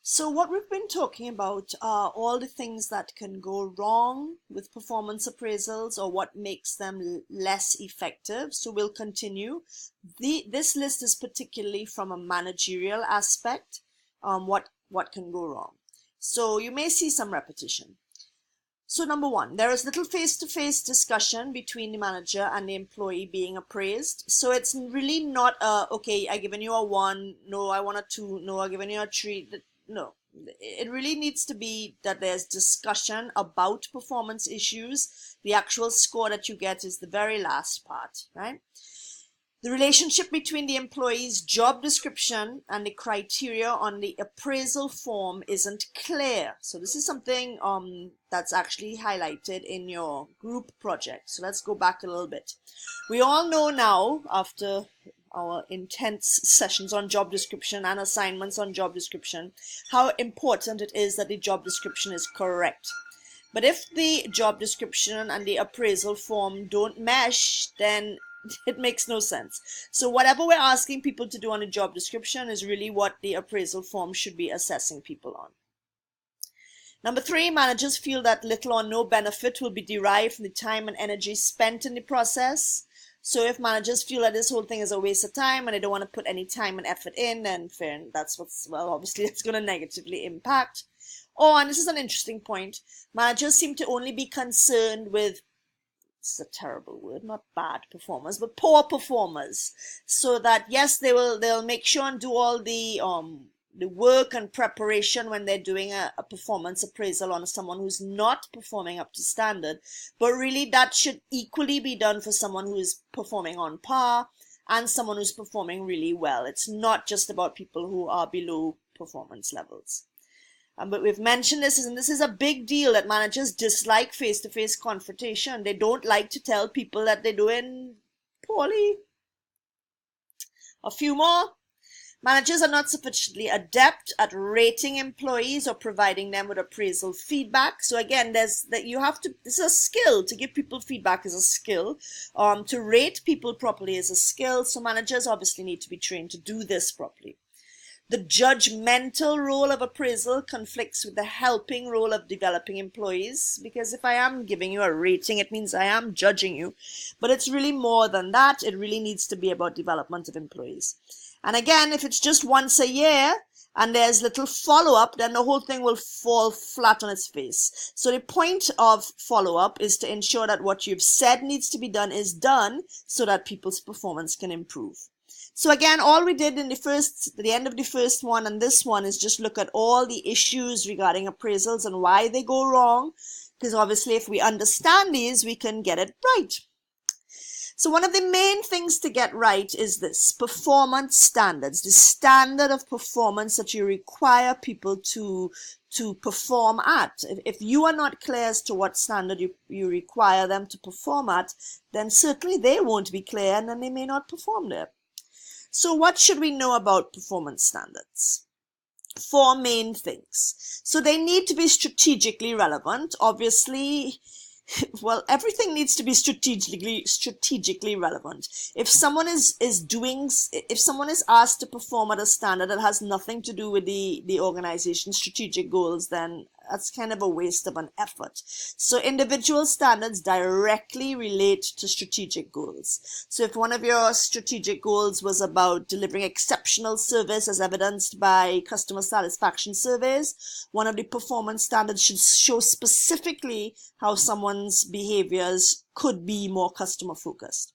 So, what we've been talking about are all the things that can go wrong with performance appraisals or what makes them less effective. So, we'll continue. This list is particularly from a managerial aspect, what can go wrong. So, you may see some repetition. So number one, there is little face-to-face discussion between the manager and the employee being appraised. So it's really not okay, I given you a 1, no, I want a 2, no, I given you a 3. No, it really needs to be that there's discussion about performance issues. The actual score that you get is the very last part, right? The relationship between the employee's job description and the criteria on the appraisal form isn't clear. So this is something that's actually highlighted in your group project. So let's go back a little bit. We all know now, after our intense sessions on job description and assignments on job description, how important it is that the job description is correct. But if the job description and the appraisal form don't mesh, then it makes no sense. So whatever we're asking people to do on a job description is really what the appraisal form should be assessing people on. Number 3, managers feel that little or no benefit will be derived from the time and energy spent in the process. So if managers feel that this whole thing is a waste of time and they don't want to put any time and effort in, then fair, that's obviously it's going to negatively impact. Oh, and this is an interesting point. Managers seem to only be concerned with, it's a terrible word, not bad performers, but poor performers. So that yes, they'll make sure and do all the work and preparation when they're doing a performance appraisal on someone who's not performing up to standard. But really that should equally be done for someone who is performing on par and someone who's performing really well. It's not just about people who are below performance levels. But we've mentioned this, and this is a big deal, that managers dislike face-to-face confrontation. They don't like to tell people that they're doing poorly. A few more. Managers are not sufficiently adept at rating employees or providing them with appraisal feedback. So again, this is a skill. To give people feedback is a skill. To rate people properly is a skill. So managers obviously need to be trained to do this properly. The judgmental role of appraisal conflicts with the helping role of developing employees, because if I am giving you a rating, it means I am judging you. But it's really more than that. It really needs to be about development of employees. And again, if it's just once a year and there's little follow-up, then the whole thing will fall flat on its face. So the point of follow-up is to ensure that what you've said needs to be done is done so that people's performance can improve. So again, all we did in the end of the first one and this one is just look at all the issues regarding appraisals and why they go wrong. Because obviously if we understand these, we can get it right. So one of the main things to get right is this: performance standards, the standard of performance that you require people to perform at. If you are not clear as to what standard you require them to perform at, then certainly they won't be clear and then they may not perform there. So what should we know about performance standards? 4 main things. So they need to be strategically relevant. Obviously, well, everything needs to be strategically relevant. If someone is asked to perform at a standard that has nothing to do with the organization's strategic goals, then that's kind of a waste of an effort. So individual standards directly relate to strategic goals. So if one of your strategic goals was about delivering exceptional service as evidenced by customer satisfaction surveys, one of the performance standards should show specifically how someone's behaviors could be more customer focused.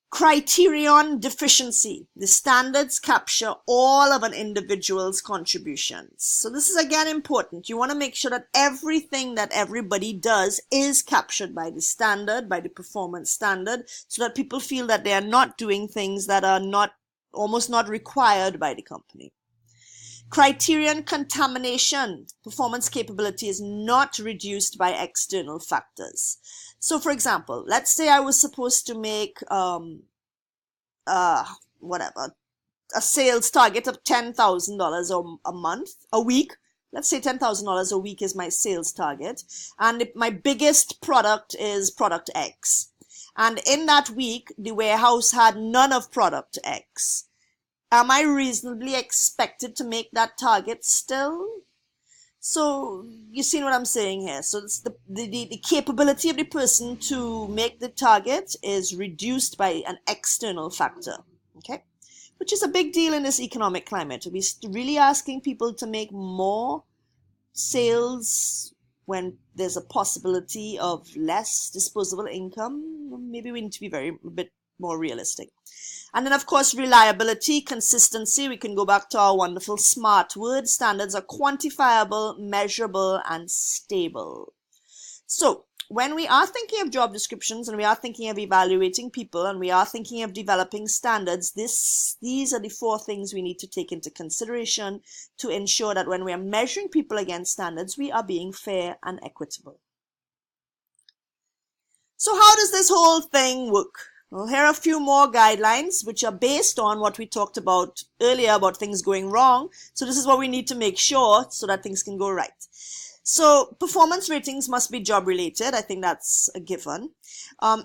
Criterion deficiency. The standards capture all of an individual's contributions. So this is again important. You want to make sure that everything that everybody does is captured by the standard, by the performance standard, so that people feel that they are not doing things that are almost not required by the company. Criterion contamination. Performance capability is not reduced by external factors. So for example, let's say I was supposed to make a sales target of $10,000 a week. Let's say $10,000 a week is my sales target, and my biggest product is product X. And in that week, the warehouse had none of product X. am I reasonably expected to make that target still? So you see what I'm saying here. So it's the capability of the person to make the target is reduced by an external factor, okay? Which is a big deal in this economic climate. We're really asking people to make more sales when there's a possibility of less disposable income. Maybe we need to be a bit more realistic. And then, of course, reliability, consistency. We can go back to our wonderful SMART word. Standards are quantifiable, measurable, and stable. So when we are thinking of job descriptions and we are thinking of evaluating people and we are thinking of developing standards, these are the 4 things we need to take into consideration to ensure that when we are measuring people against standards, we are being fair and equitable. So how does this whole thing work? Well, here are a few more guidelines which are based on what we talked about earlier about things going wrong. So this is what we need to make sure so that things can go right. So performance ratings must be job related. I think that's a given.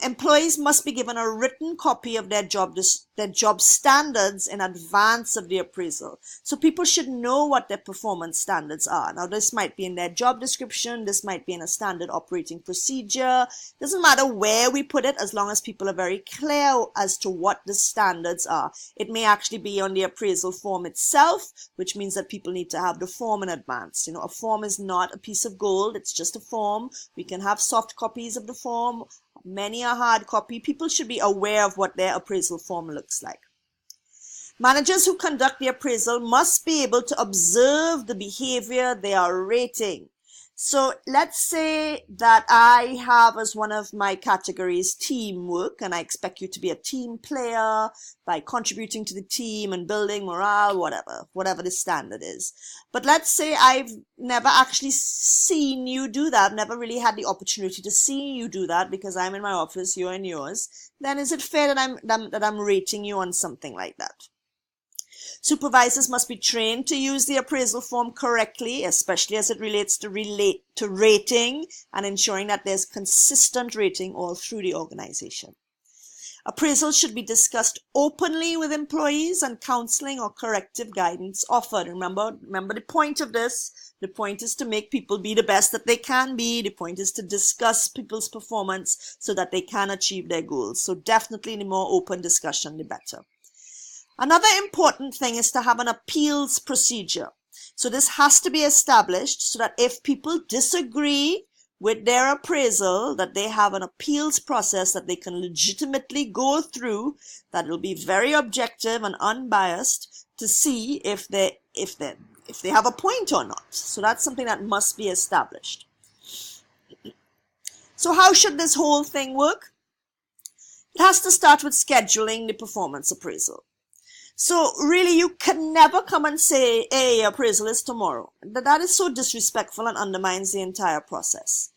Employees must be given a written copy of their job standards in advance of the appraisal. So people should know what their performance standards are. Now this might be in their job description. This might be in a standard operating procedure. Doesn't matter where we put it as long as people are very clear as to what the standards are. It may actually be on the appraisal form itself, which means that people need to have the form in advance. You know, a form is not a piece of gold. It's just a form. We can have soft copies of the form. Many are hard copy. People should be aware of what their appraisal form looks like. Managers who conduct the appraisal must be able to observe the behavior they are rating. So let's say that I have as one of my categories teamwork, and I expect you to be a team player by contributing to the team and building morale, whatever the standard is. But let's say I've never actually seen you do that, never really had the opportunity to see you do that because I'm in my office, you're in yours. Then is it fair that I'm rating you on something like that? Supervisors must be trained to use the appraisal form correctly, especially as it relates to rating and ensuring that there's consistent rating all through the organization. Appraisals should be discussed openly with employees and counseling or corrective guidance offered. Remember the point of this. The point is to make people be the best that they can be. The point is to discuss people's performance so that they can achieve their goals. So definitely the more open discussion, the better. Another important thing is to have an appeals procedure. So this has to be established so that if people disagree with their appraisal, that they have an appeals process that they can legitimately go through, that will be very objective and unbiased to see if they have a point or not. So that's something that must be established. So how should this whole thing work? It has to start with scheduling the performance appraisal. So really, you can never come and say, hey, appraisal is tomorrow. That is so disrespectful and undermines the entire process.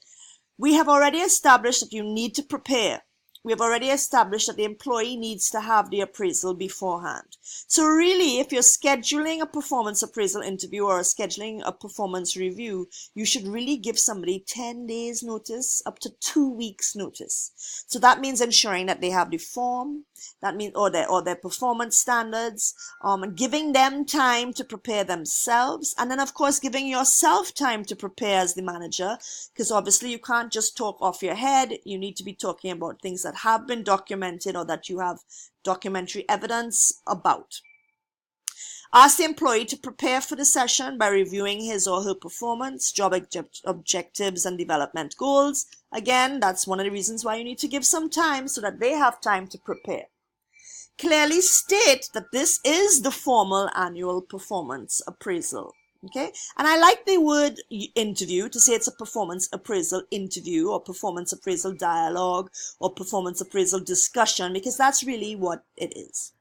We have already established that you need to prepare. We have already established that the employee needs to have the appraisal beforehand. So really, if you're scheduling a performance appraisal interview or scheduling a performance review, you should really give somebody 10 days notice, up to 2 weeks notice. So that means ensuring that they have the form, that means or their performance standards, and giving them time to prepare themselves, and then of course giving yourself time to prepare as the manager, because obviously you can't just talk off your head. You need to be talking about things that have been documented or that you have documentary evidence about. Ask the employee to prepare for the session by reviewing his or her performance, job objectives, and development goals. Again, that's one of the reasons why you need to give some time so that they have time to prepare. Clearly state that this is the formal annual performance appraisal. Okay, and I like the word interview to say it's a performance appraisal interview or performance appraisal dialogue or performance appraisal discussion, because that's really what it is.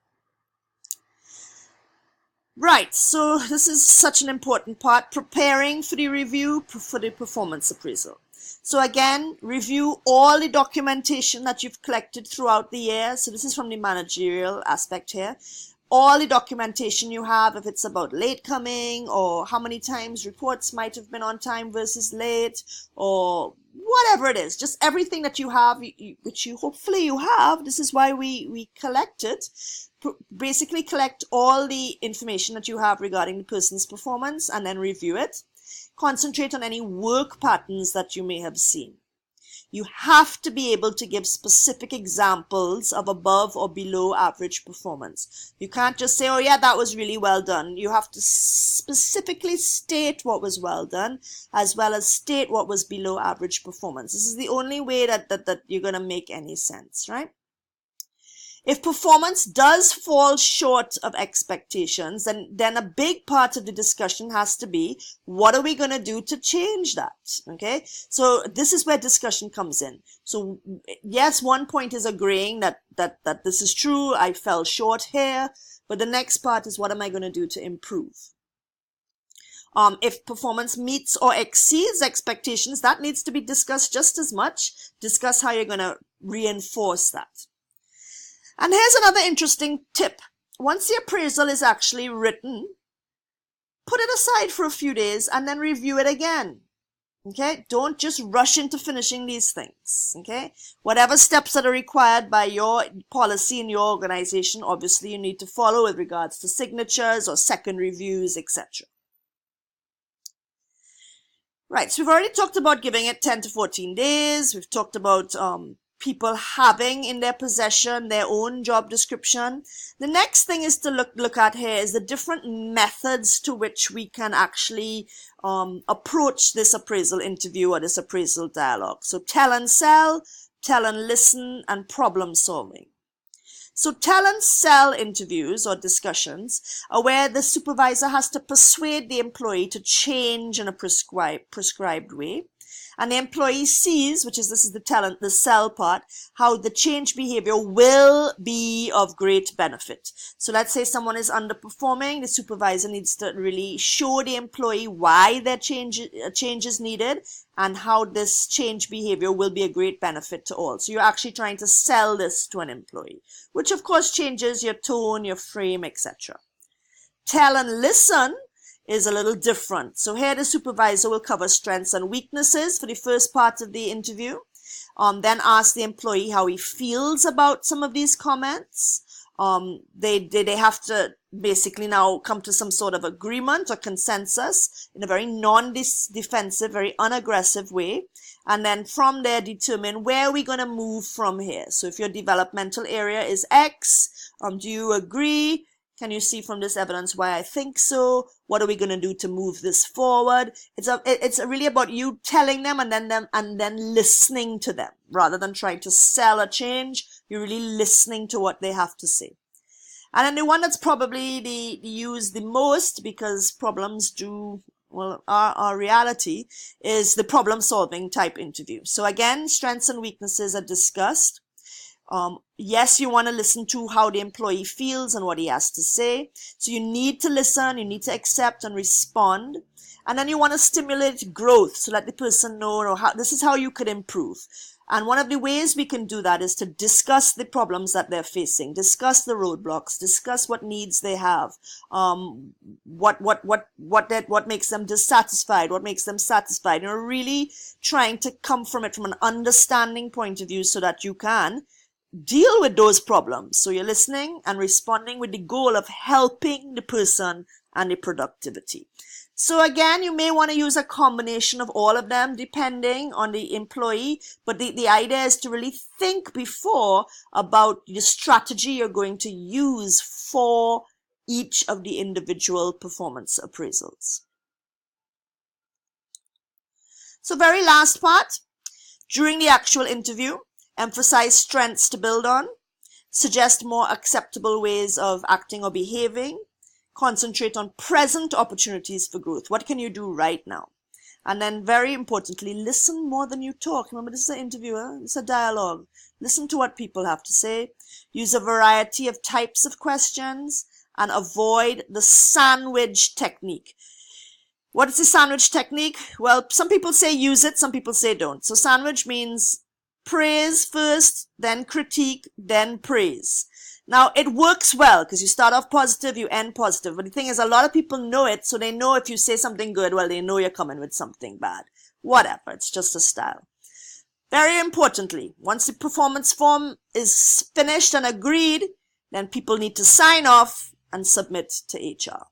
Right, so this is such an important part, preparing for the review for the performance appraisal. So again, review all the documentation that you've collected throughout the year. So this is from the managerial aspect here. All the documentation you have, if it's about late coming or how many times reports might have been on time versus late, or whatever it is, just everything that you have, which you hopefully you have. This is why we collect it. Basically collect all the information that you have regarding the person's performance and then review it. Concentrate on any work patterns that you may have seen. You have to be able to give specific examples of above or below average performance. You can't just say, oh yeah, that was really well done. You have to specifically state what was well done, as well as state what was below average performance. This is the only way that you're going to make any sense, right? If performance does fall short of expectations, then a big part of the discussion has to be, what are we going to do to change that? Okay, so this is where discussion comes in. So yes, one point is agreeing that this is true, I fell short here, but the next part is, what am I going to do to improve? If performance meets or exceeds expectations, that needs to be discussed just as much. Discuss how you're going to reinforce that. And here's another interesting tip. Once the appraisal is actually written, put it aside for a few days and then review it again. Okay? Don't just rush into finishing these things. Okay? Whatever steps that are required by your policy in your organization, obviously you need to follow with regards to signatures or second reviews, etc. Right, so we've already talked about giving it 10 to 14 days. We've talked about people having in their possession their own job description. The next thing is to look at here is the different methods to which we can actually approach this appraisal interview or this appraisal dialogue. So tell and sell, tell and listen, and problem solving. So tell and sell interviews or discussions are where the supervisor has to persuade the employee to change in a prescribed way. And the employee sees, this is the sell part, how the change behavior will be of great benefit. So let's say someone is underperforming, the supervisor needs to really show the employee why their change is needed and how this change behavior will be a great benefit to all. So you're actually trying to sell this to an employee, which of course changes your tone, your frame, etc. Tell and listen is a little different. So here the supervisor will cover strengths and weaknesses for the first part of the interview. Then ask the employee how he feels about some of these comments. They have to basically now come to some sort of agreement or consensus in a very non-defensive, very unaggressive way. And then from there determine where we're going to move from here. So if your developmental area is X, do you agree? Can you see from this evidence why I think so? What are we going to do to move this forward? It's really about you telling them and then listening to them rather than trying to sell a change. You're really listening to what they have to say. And then the one that's probably used the most, because problems are reality, is the problem solving type interview. So again, strengths and weaknesses are discussed. Yes, you want to listen to how the employee feels and what he has to say. So you need to listen, you need to accept and respond. And then you want to stimulate growth, so let the person know, this is how you could improve. And one of the ways we can do that is to discuss the problems that they're facing, discuss the roadblocks, discuss what needs they have, what makes them dissatisfied, what makes them satisfied. You're really trying to come from it from an understanding point of view so that you can deal with those problems. So you're listening and responding with the goal of helping the person and the productivity. So again, you may want to use a combination of all of them depending on the employee, but the idea is to really think before about the strategy you're going to use for each of the individual performance appraisals. So very last part, during the actual interview, emphasize strengths to build on, suggest more acceptable ways of acting or behaving, concentrate on present opportunities for growth. What can you do right now? And then very importantly, listen more than you talk. Remember, this is an interviewer, it's a dialogue. Listen to what people have to say. Use a variety of types of questions and avoid the sandwich technique. What is the sandwich technique? Well, some people say use it, some people say don't. So sandwich means praise first, then critique, then praise. Now, it works well because you start off positive, you end positive. But the thing is, a lot of people know it, so they know if you say something good, well, they know you're coming with something bad. Whatever, it's just a style. Very importantly, once the performance form is finished and agreed, then people need to sign off and submit to HR.